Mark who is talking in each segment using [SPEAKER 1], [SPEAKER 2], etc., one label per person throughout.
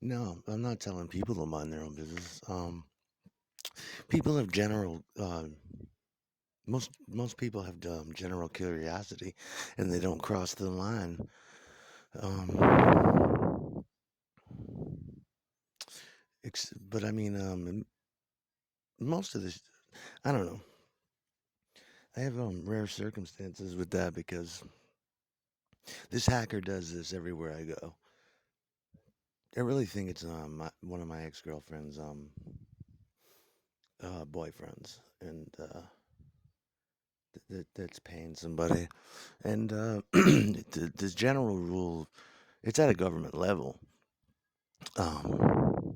[SPEAKER 1] No, I'm not telling people to mind their own business. People have general, most people have general curiosity, and they don't cross the line. Um, but I mean, most of this, I don't know. I have rare circumstances with that because this hacker does this everywhere I go. I really think it's one of my ex girlfriend's boyfriends, and that's paying somebody. And the general rule, it's at a government level. Um,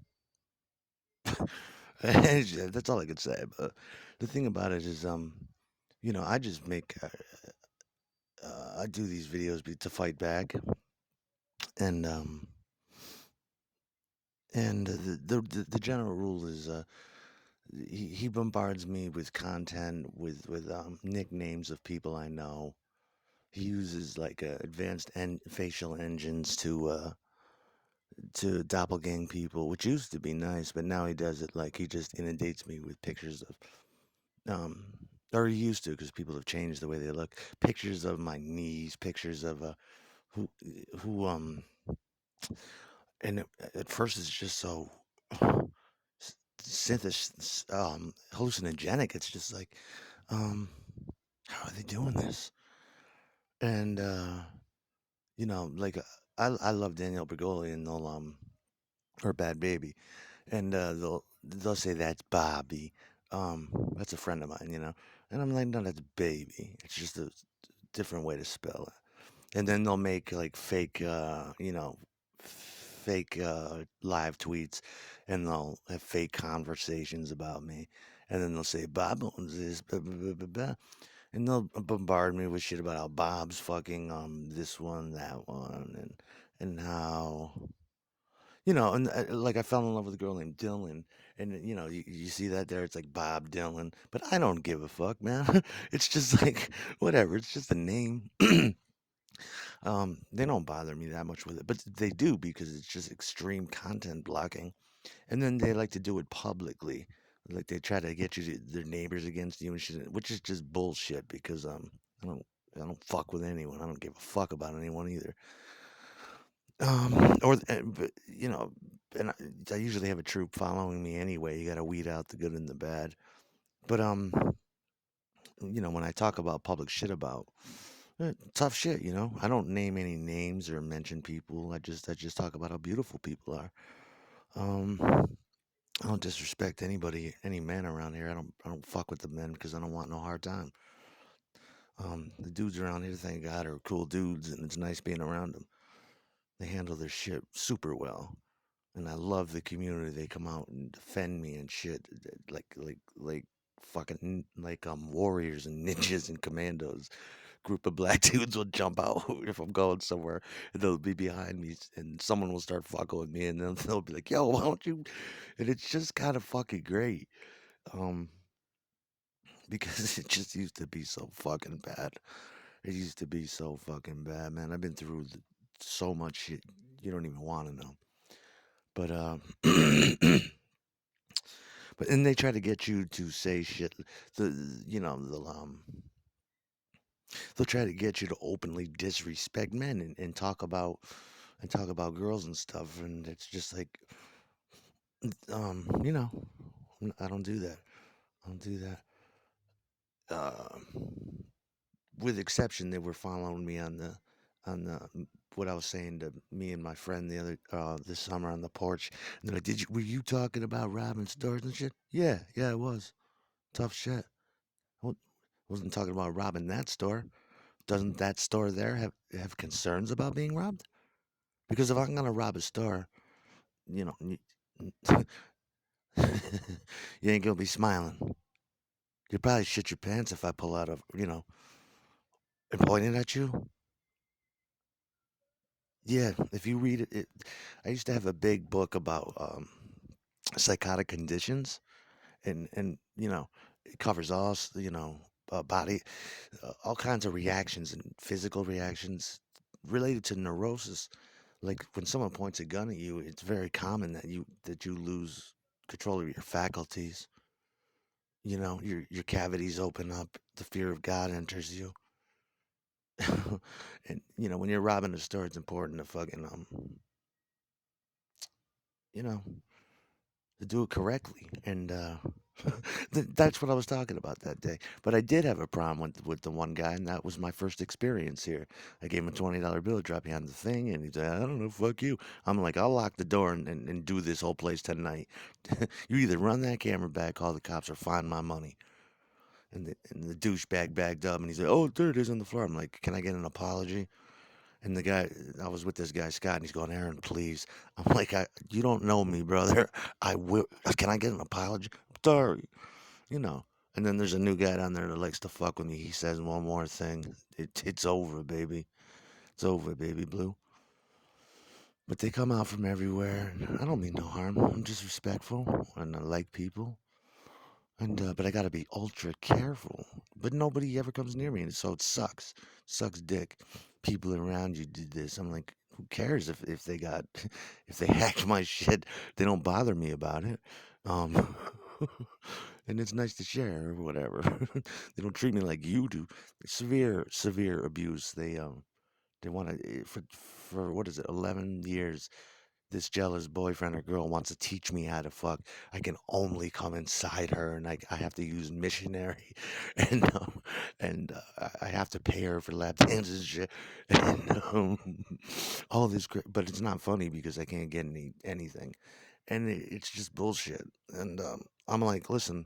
[SPEAKER 1] that's all I could say. But the thing about it is, I just I do these videos to fight back, and the general rule is, he bombards me with content with nicknames of people I know. He uses like advanced facial engines to doppelgang people, which used to be nice, but now he does it like he just inundates me with pictures of or he used to because people have changed the way they look. Pictures of my knees, pictures of who who and at first it's just so hallucinogenic. It's just like, um, how are they doing this? And like I love Danielle Bregoli and they'll or Bad Baby, and they'll say that's Bobby. That's a friend of mine, and I'm like, no, that's Baby. It's just a different way to spell it. And then they'll make like fake live tweets, and they'll have fake conversations about me, and then they'll say Bob owns this, blah, blah, blah, blah, blah. And they'll bombard me with shit about how Bob's fucking this one, that one, and how and like I fell in love with a girl named Dylan, and you see that there, it's like Bob Dylan, but I don't give a fuck, man. It's just like whatever. It's just a name. They don't bother me that much with it, but they do because it's just extreme content blocking, and then they like to do it publicly. Like they try to get their neighbors against you and shit, which is just bullshit because I don't I don't fuck with anyone. I don't give a fuck about anyone either. But and I usually have a troop following me anyway. You got to weed out the good and the bad. But when I talk about public shit about tough shit, I don't name any names or mention people. I just talk about how beautiful people are. Um, I don't disrespect anybody, any men around here. I don't fuck with the men because I don't want no hard time. The dudes around here, thank God, are cool dudes, and it's nice being around them. They handle their shit super well. And I love the community. They come out and defend me and shit, like fucking like warriors and ninjas and commandos. Group of black dudes will jump out if I'm going somewhere, and they'll be behind me, and someone will start fucking with me, and then they'll be like, "Yo, why don't you?" And it's just kind of fucking great, um, because it just used to be so fucking bad. It used to be so fucking bad, man. I've been through so much shit you don't even want to know. But But then they try to get you to say shit. The you know they'll try to get you to openly disrespect men and talk about girls and stuff, and it's just like you know I don't do that. I don't do that. With exception, they were following me on the what I was saying to me and my friend the other this summer on the porch. And they're like, were you talking about robbing stores and shit? Yeah, yeah, it was tough shit. I wasn't talking about robbing that store. Doesn't that store there have concerns about being robbed? Because if I'm gonna rob a store, you know, you, you ain't gonna be smiling. You probably shit your pants if I pull out and point it at you. Yeah, if you read it, I used to have a big book about psychotic conditions, and it covers body, all kinds of reactions and physical reactions related to neurosis. Like when someone points a gun at you, it's very common that you lose control of your faculties. Your cavities open up, the fear of God enters you. And when you're robbing a store, it's important to fucking you know, to do it correctly. And that's what I was talking about that day. But I did have a problem with the one guy, and that was my first experience here. I gave him a $20 bill, drop behind the thing, and he said, "I don't know, fuck you." I'm like, "I'll lock the door and do this whole place tonight. You either run that camera back, call the cops, or find my money." And the douchebag bagged up, and he said, "Oh, there it is on the floor." I'm like, "Can I get an apology?" And the guy, I was with this guy, Scott, and he's going, "Aaron, please." I'm like, "You don't know me, brother. I will. Can I get an apology? I'm sorry, you know." And then there's a new guy down there that likes to fuck with me. He says one more thing. It's over, baby. It's over, baby blue. But they come out from everywhere. And I don't mean no harm. I'm just respectful and I like people. And but I gotta be ultra careful. But nobody ever comes near me, and so it sucks. Sucks dick. People around you did this. I'm like, who cares if they got if they hacked my shit? They don't bother me about it. Um, and it's nice to share or whatever. They don't treat me like you do. Severe abuse. They want to for what is it? 11 years this jealous boyfriend or girl wants to teach me how to fuck. I can only come inside her, and I have to use missionary, and I have to pay her for lap dances and shit, and all this. But it's not funny because I can't get anything, and it's just bullshit. And I'm like, listen.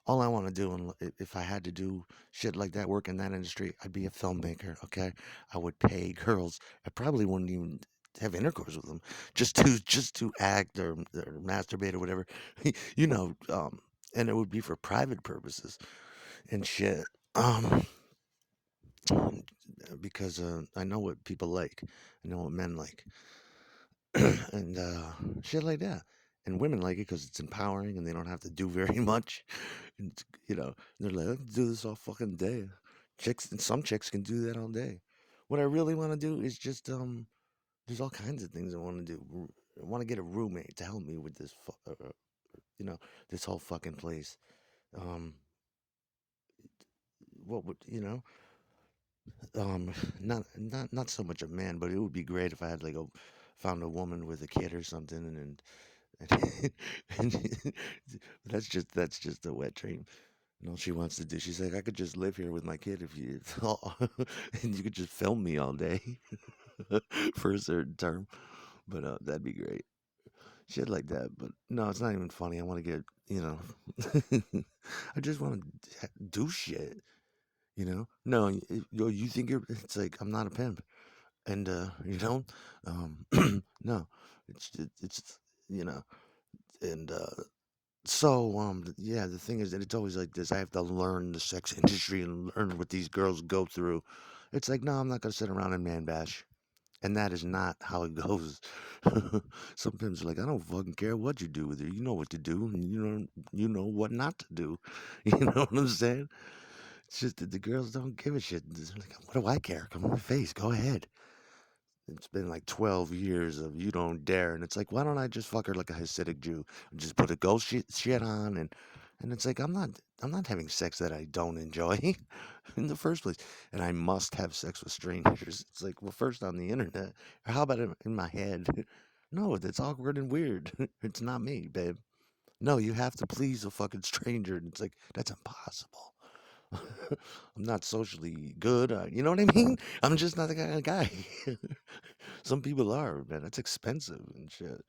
[SPEAKER 1] All I want to do, and if I had to do shit like that, work in that industry, I'd be a filmmaker. Okay, I would pay girls. I probably wouldn't even have intercourse with them just to act or masturbate or whatever, you know. And it would be for private purposes and shit. Um, because I know what people like, I know what men like, and shit like that. And women like it because it's empowering and they don't have to do very much. And they're like, I can do this all fucking day. Chicks and some chicks can do that all day. What I really want to do is just there's all kinds of things I want to do. I want to get a roommate to help me with this, you know, this whole fucking place. Um, what would um, not so much a man, but it would be great if I had like found a woman with a kid or something, and and that's just a wet dream. And all she wants to do, she's like, I could just live here with my kid if you, and you could just film me all day for a certain term. But that'd be great. Shit like that. But no, it's not even funny. I want to get, I just want to do shit. No, you think it's like I'm not a pimp, and um, no, it's you know, and yeah, the thing is that it's always like this. I have to learn the sex industry and learn what these girls go through. It's like, no, I'm not gonna sit around and man bash. And that is not how it goes. Sometimes like I don't fucking care what you do with her. You know what to do, and you know what not to do. You know what I'm saying? It's just that the girls don't give a shit. It's like, what do I care? Come on my face. Go ahead. It's been like 12 years of you don't dare, and it's like, why don't I just fuck her like a Hasidic Jew and just put a ghost shit on, and it's like I'm not having sex that I don't enjoy in the first place, and I must have sex with strangers. It's like, well, first on the internet, or how about in my head? No, that's awkward and weird. It's not me, babe. No, you have to please a fucking stranger, and it's like that's impossible. I'm not socially good. You know what I mean? I'm just not the kind of guy. Some people are, man. That's expensive and shit.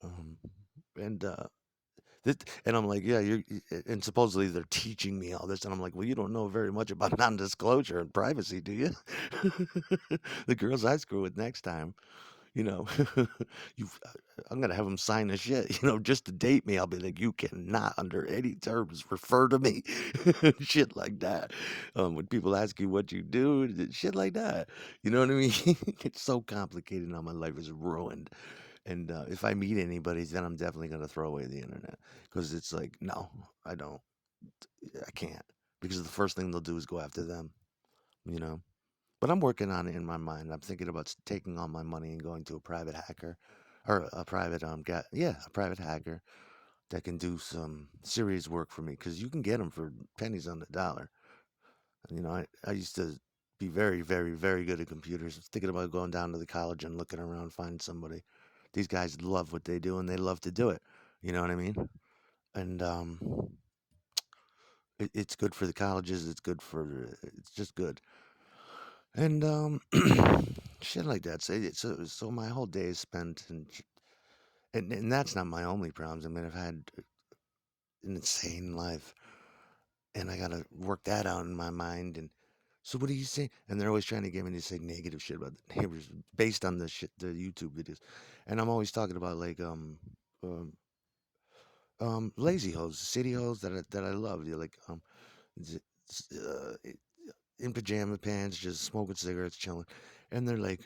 [SPEAKER 1] Um, and and I'm like, yeah, and supposedly they're teaching me all this, and I'm like, well, you don't know very much about non-disclosure and privacy, do you? The girls I screw with next time, you know, you, I'm gonna have them sign a shit, just to date me. I'll be like, you cannot, under any terms, refer to me, shit like that. When people ask you what you do, shit like that. You know what I mean? It's so complicated now. My life is ruined. And if I meet anybody, then I'm definitely gonna throw away the internet because it's like, no, I don't, I can't, because the first thing they'll do is go after them. You know. But I'm working on it in my mind. I'm thinking about taking all my money and going to a private hacker, or a private yeah, a private hacker that can do some serious work for me because you can get them for pennies on the dollar. I used to be very, very, very good at computers. Thinking about going down to the college and looking around, finding somebody. These guys love what they do and they love to do it. You know what I mean? And it's good for the colleges. It's good for. It's just good. And shit like that. So my whole day is spent and that's not my only problems. I mean, I've had an insane life, and I gotta work that out in my mind. And so, what do you say? And they're always trying to get me to say negative shit about the neighbors based on the YouTube videos, and I'm always talking about like um, lazy hoes, city hoes that I love. You like z- in pajama pants, just smoking cigarettes, chilling. And they're like,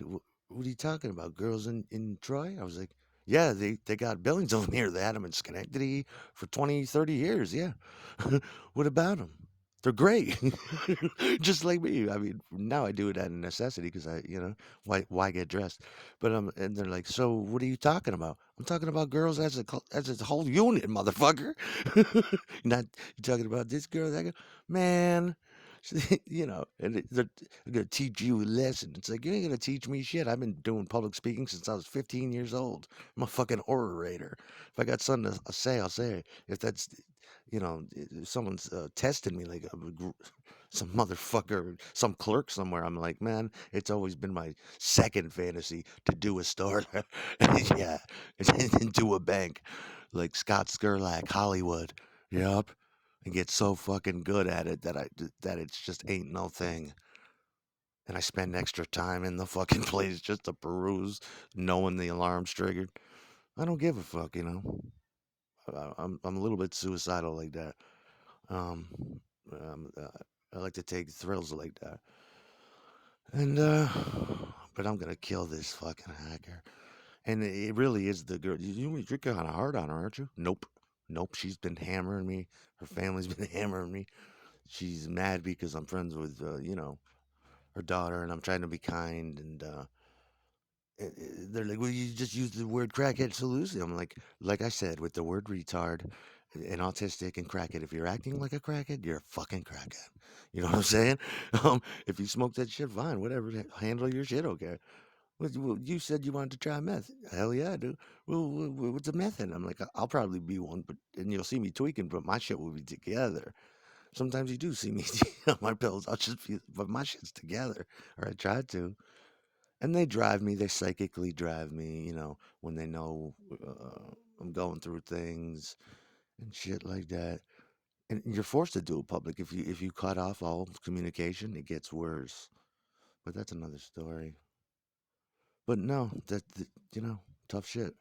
[SPEAKER 1] What are you talking about? Girls in Troy?" I was like, "Yeah, they got buildings over here. They had them in Schenectady for 20, 30 years. Yeah. What about them? They're great." Just like me. I mean, now I do it out of necessity because why get dressed? But and they're like, "So what are you talking about?" I'm talking about girls as a whole unit, motherfucker. Not you talking about this girl, that girl, man. And they're gonna teach you a lesson. It's like you ain't gonna teach me shit. I've been doing public speaking since I was 15 years old. I'm a fucking orator. If I got something to say, I'll say it. If that's, if someone's testing me like some motherfucker, some clerk somewhere, I'm like, man, it's always been my second fantasy to do a store, yeah, and do a bank, like Scott Skurlock, Hollywood. Yep, and get so fucking good at it that it's just ain't no thing. And I spend extra time in the fucking place just to peruse, knowing the alarm's triggered. I don't give a fuck, you know. I'm a little bit suicidal like that. Um, I like to take thrills like that. And but I'm gonna kill this fucking hacker. And it really is the girl. You're kind of hard on her, aren't you? Nope, nope. She's been hammering me. Her family's been hammering me. She's mad because I'm friends with her daughter, and I'm trying to be kind. And they're like, "Well, you just use the word crackhead so loosely." I'm like I said, with the word retard and autistic and crackhead. If you're acting like a crackhead, you're a fucking crackhead. You know what I'm saying? If you smoke that shit, fine, whatever. Handle your shit, okay. Well, you said you wanted to try meth. Hell yeah, I do. Well, what's a meth in? I'm like, I'll probably be one, and you'll see me tweaking, but my shit will be together. Sometimes you do see me on my pills. I'll just be, but my shit's together, or I try to. And they drive me. They psychically drive me. When they know I'm going through things and shit like that. And you're forced to do it public. If you cut off all communication, it gets worse. But that's another story. But no, tough shit.